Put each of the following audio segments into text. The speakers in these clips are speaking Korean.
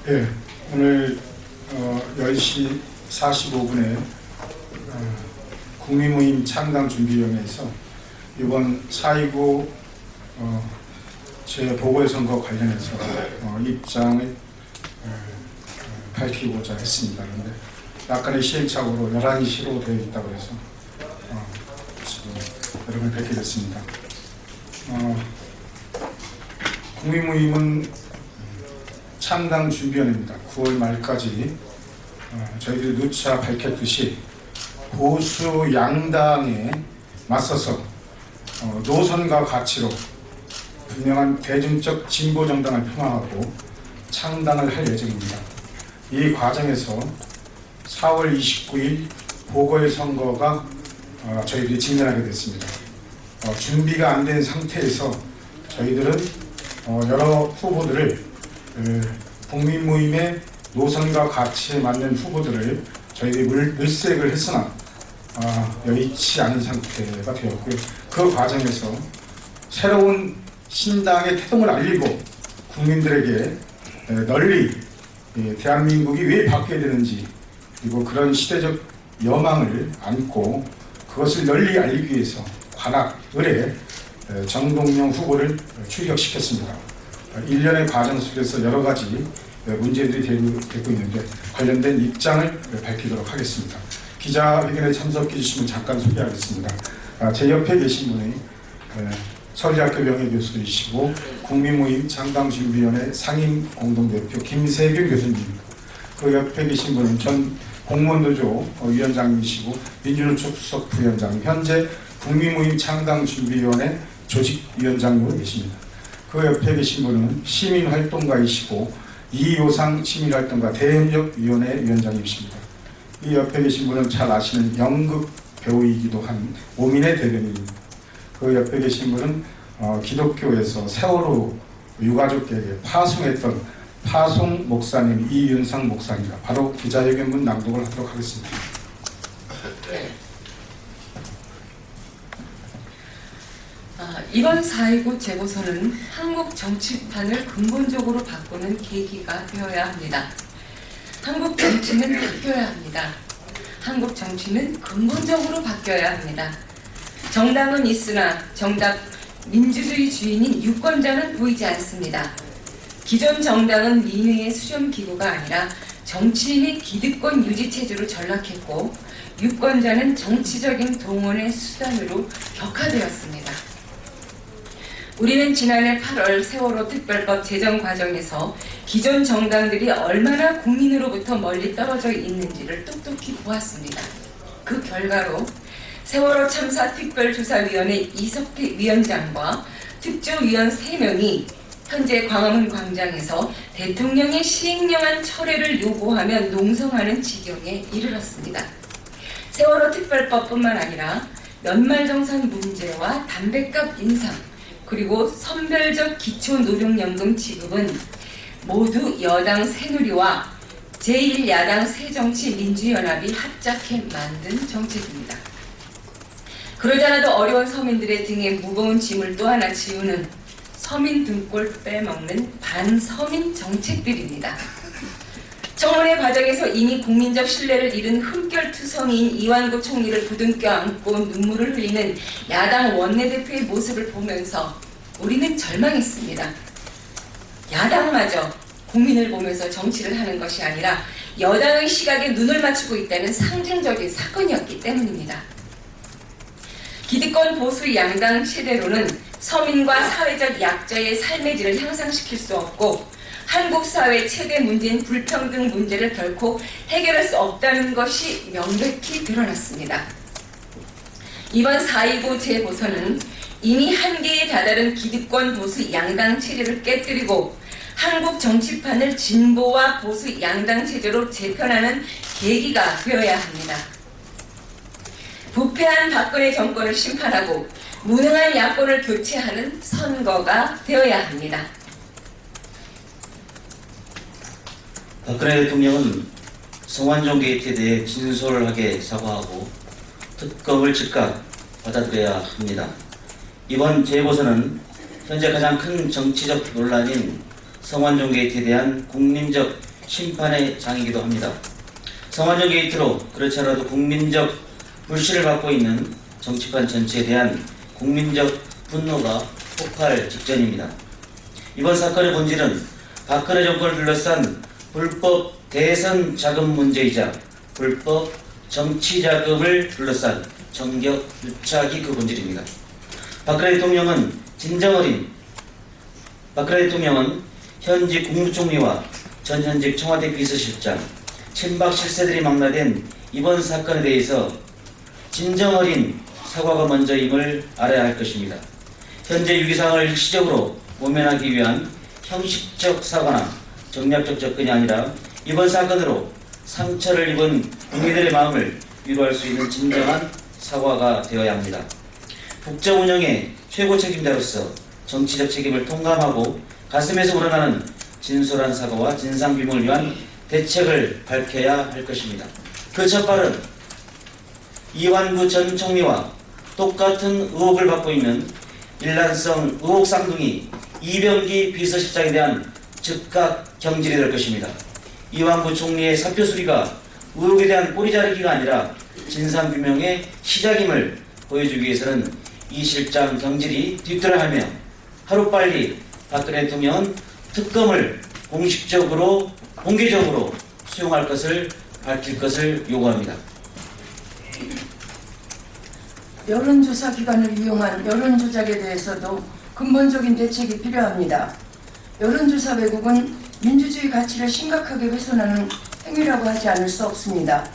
예, 오늘 10시 45분에 국민모임 창당준비위원회에서 이번 4.29 재보궐선거 관련해서 입장을 밝히고자 했습니다. 그런데 약간의 시행착오로 11시로 되어 있다고 해서 지금 여러분을 뵙게 됐습니다. 국민모임은 창당준비위원회입니다. 9월 말까지 저희들이 누차 밝혔듯이 보수 양당에 맞서서 노선과 가치로 분명한 대중적 진보정당을 폄하하고 창당을 할 예정입니다. 이 과정에서 4월 29일 보궐선거가 저희들이 직면하게 됐습니다. 준비가 안 된 상태에서 저희들은 여러 후보들을 국민모임의 노선과 가치에 맞는 후보들을 저희들이 물색을 했으나 여의치 않은 상태가 되었고요. 그 과정에서 새로운 신당의 태동을 알리고 국민들에게 널리 대한민국이 왜 바뀌어야 되는지, 그리고 그런 시대적 여망을 안고 그것을 널리 알리기 위해서 관악, 의뢰, 정동영 후보를 출격시켰습니다. 일련의 과정 속에서 여러 가지 문제들이 되고 있는데 관련된 입장을 밝히도록 하겠습니다. 기자회견에 참석해 주시면 잠깐 소개하겠습니다. 제 옆에 계신 분이 서울대학교 명예교수이시고 국민모임 창당준비위원회 상임공동대표 김세균 교수님입니다. 그 옆에 계신 분은 전 공무원노조 위원장이시고 민주노총 수석 부위원장, 현재 국민모임 창당준비위원회 조직위원장으로 계십니다. 그 옆에 계신 분은 시민활동가이시고 이요상 시민활동가 대협력위원회 위원장이십니다. 이 옆에 계신 분은 잘 아시는 연극 배우이기도 한 오민의 대변인입니다. 그 옆에 계신 분은 기독교에서 세월호 유가족에게 파송했던 파송 목사님 이윤상 목사입니다. 바로 기자회견문 낭독을 하도록 하겠습니다. 이번 4.29 재보선은 한국 정치판을 근본적으로 바꾸는 계기가 되어야 합니다. 한국 정치는 바뀌어야 합니다. 한국 정치는 근본적으로 바뀌어야 합니다. 정당은 있으나 정작 민주주의 주인인 유권자는 보이지 않습니다. 기존 정당은 민의의 수렴기구가 아니라 정치인의 기득권 유지 체제로 전락했고 유권자는 정치적인 동원의 수단으로 격화되었습니다. 우리는 지난해 8월 세월호 특별법 제정 과정에서 기존 정당들이 얼마나 국민으로부터 멀리 떨어져 있는지를 똑똑히 보았습니다. 그 결과로 세월호 참사 특별조사위원회 이석택 위원장과 특조위원 3명이 현재 광화문 광장에서 대통령의 시행령안 철회를 요구하며 농성하는 지경에 이르렀습니다. 세월호 특별법뿐만 아니라 연말정산 문제와 담뱃값 인상, 그리고 선별적 기초노동연금 지급은 모두 여당 새누리와 제1야당 새정치민주연합이 합작해 만든 정책입니다. 그러자라도 어려운 서민들의 등에 무거운 짐을 또 하나 지우는 서민 등골 빼먹는 반서민 정책들입니다. 청문회 과정에서 이미 국민적 신뢰를 잃은 흠결투성이인 이완구 총리를 부둥켜 안고 눈물을 흘리는 야당 원내대표의 모습을 보면서 우리는 절망했습니다. 야당마저 국민을 보면서 정치를 하는 것이 아니라 여당의 시각에 눈을 맞추고 있다는 상징적인 사건이었기 때문입니다. 기득권 보수 양당 체대로는 서민과 사회적 약자의 삶의 질을 향상시킬 수 없고 한국 사회의 최대 문제인 불평등 문제를 결코 해결할 수 없다는 것이 명백히 드러났습니다. 이번 4.29 재보선은 이미 한계에 다다른 기득권 보수 양당 체제를 깨뜨리고 한국 정치판을 진보와 보수 양당 체제로 재편하는 계기가 되어야 합니다. 부패한 박근혜 정권을 심판하고 무능한 야권을 교체하는 선거가 되어야 합니다. 박근혜 대통령은 성완종 게이트에 대해 진솔하게 사과하고 특검을 즉각 받아들여야 합니다. 이번 재보선은 현재 가장 큰 정치적 논란인 성완종 게이트에 대한 국민적 심판의 장이기도 합니다. 성완종 게이트로 그렇지 않아도 국민적 불신을 받고 있는 정치판 전체에 대한 국민적 분노가 폭발 직전입니다. 이번 사건의 본질은 박근혜 정권을 둘러싼 불법 대선 자금 문제이자 불법 정치 자금을 둘러싼 정격 유착이 그 본질입니다. 박근혜 대통령은 현직 국무총리와 전현직 청와대 비서실장, 친박 실세들이 망라된 이번 사건에 대해서 진정어린 사과가 먼저임을 알아야 할 것입니다. 현재 위기상을 일시적으로 모면하기 위한 형식적 사과나 정략적 접근이 아니라 이번 사건으로 상처를 입은 국민들의 마음을 위로할 수 있는 진정한 사과가 되어야 합니다. 국정 운영의 최고 책임자로서 정치적 책임을 통감하고 가슴에서 우러나는 진솔한 사과와 진상규명을 위한 대책을 밝혀야 할 것입니다. 그 첫발은 이완구 전 총리와 똑같은 의혹을 받고 있는 일란성 의혹 쌍둥이 이병기 비서실장에 대한 즉각 경질이 될 것입니다. 이완구 총리의 사표 수리가 의혹에 대한 꼬리 자르기가 아니라 진상규명의 시작임을 보여주기 위해서는 이 실장 경질이 뒤틀어야 하며 하루빨리 박근혜 대통령은 특검을 공식적으로 공개적으로 수용할 것을 밝힐 것을 요구합니다. 여론조사 기관을 이용한 여론조작에 대해서도 근본적인 대책이 필요합니다. 여론조사 왜곡은 민주주의 가치를 심각하게 훼손하는 행위라고 하지 않을 수 없습니다.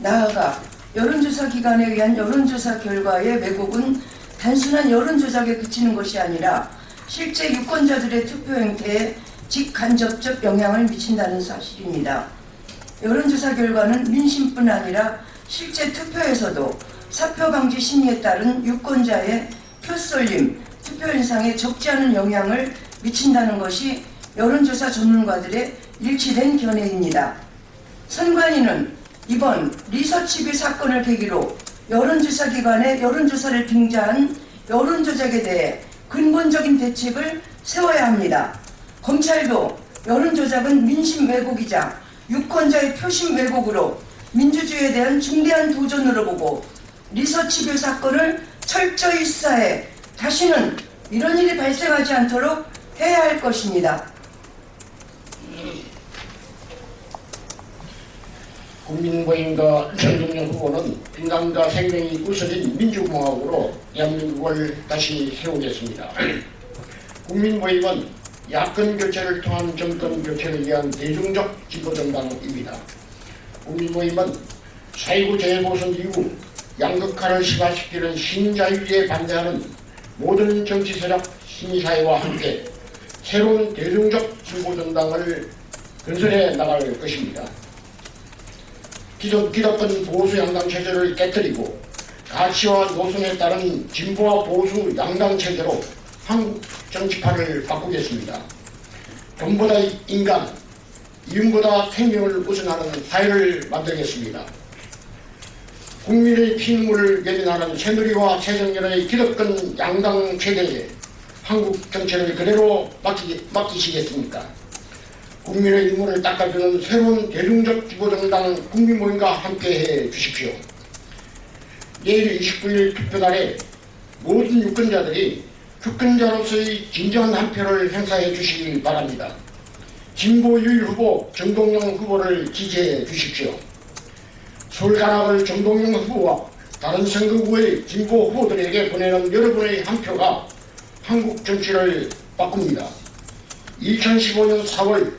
나아가 여론조사 기관에 의한 여론조사 결과의 왜곡은 단순한 여론조작에 그치는 것이 아니라 실제 유권자들의 투표 행태에 직간접적 영향을 미친다는 사실입니다. 여론조사 결과는 민심뿐 아니라 실제 투표에서도 사표 방지 심리에 따른 유권자의 표 쏠림, 투표 현상에 적지 않은 영향을 미친다는 것이 여론조사 전문가들의 일치된 견해입니다. 선관위는 이번 리서치비 사건을 계기로 여론조사 기관의 여론조사를 빙자한 여론조작에 대해 근본적인 대책을 세워야 합니다. 검찰도 여론조작은 민심 왜곡이자 유권자의 표심 왜곡으로 민주주의에 대한 중대한 도전으로 보고 리서치비 사건을 철저히 수사해 다시는 이런 일이 발생하지 않도록 해야 할 것입니다. 국민모임과 전동영 후보는 인간과 생명이 부서진 민주공화국으로 대한민국을 다시 세우겠습니다. 국민모임은 야권 교체를 통한 정권 교체를 위한 대중적 진보정당입니다. 국민모임은 4.19 재보선 이후 양극화를 심화시키는 신자유주의에 반대하는 모든 정치 세력 시민사회와 함께 새로운 대중적 진보정당을 건설해 나갈 것입니다. 기득권 보수 양당 체제를 깨뜨리고 가치와 노선에 따른 진보와 보수 양당 체제로 한국 정치판을 바꾸겠습니다. 돈보다 인간, 이윤보다 생명을 우선하는 사회를 만들겠습니다. 국민의 피눈물을 매진하는 새누리와 새정연의 기득권 양당 체제에 한국 정치를 그대로 맡기시겠습니까? 국민의 눈물을 닦아주는 새로운 대중적 진보정당 국민모임과 함께해 주십시오. 내일 29일 투표날에 모든 유권자들이 주권자로서의 진정한 한 표를 행사해 주시기 바랍니다. 진보 유일 후보 정동영 후보를 지지해 주십시오. 서울 간악을 정동영 후보와 다른 선거구의 진보 후보들에게 보내는 여러분의 한 표가 한국 정치를 바꿉니다. 2015년 4월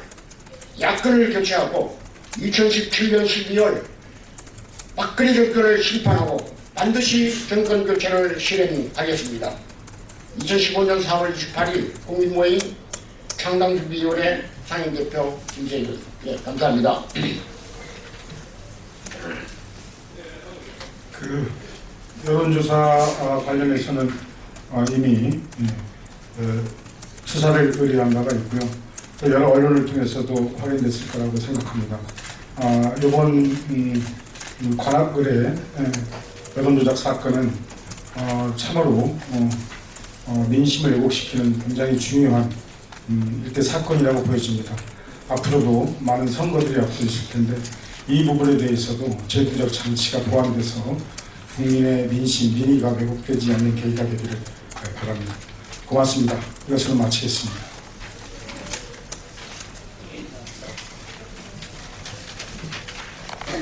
야권을 교체하고 2017년 12월 박근혜 정권을 심판하고 반드시 정권 교체를 실행하겠습니다. 2015년 4월 28일 국민모임 창당준비위원회 상임대표 김세윤. 네, 감사합니다. 그 여론조사 관련해서는 이미 수사를 의뢰한 바가 있고요. 또 여러 언론을 통해서도 확인됐을 거라고 생각합니다. 이번 관악 의뢰 여론조작 사건은 참으로 민심을 왜곡시키는 굉장히 중요한 일대 사건이라고 보여집니다. 앞으로도 많은 선거들이 앞두고 있을 텐데 이 부분에 대해서도 제도적 장치가 보완돼서 국민의 민심, 민의가 왜곡되지 않는 계기가 되기를 바랍니다. 고맙습니다. 이것으로 마치겠습니다.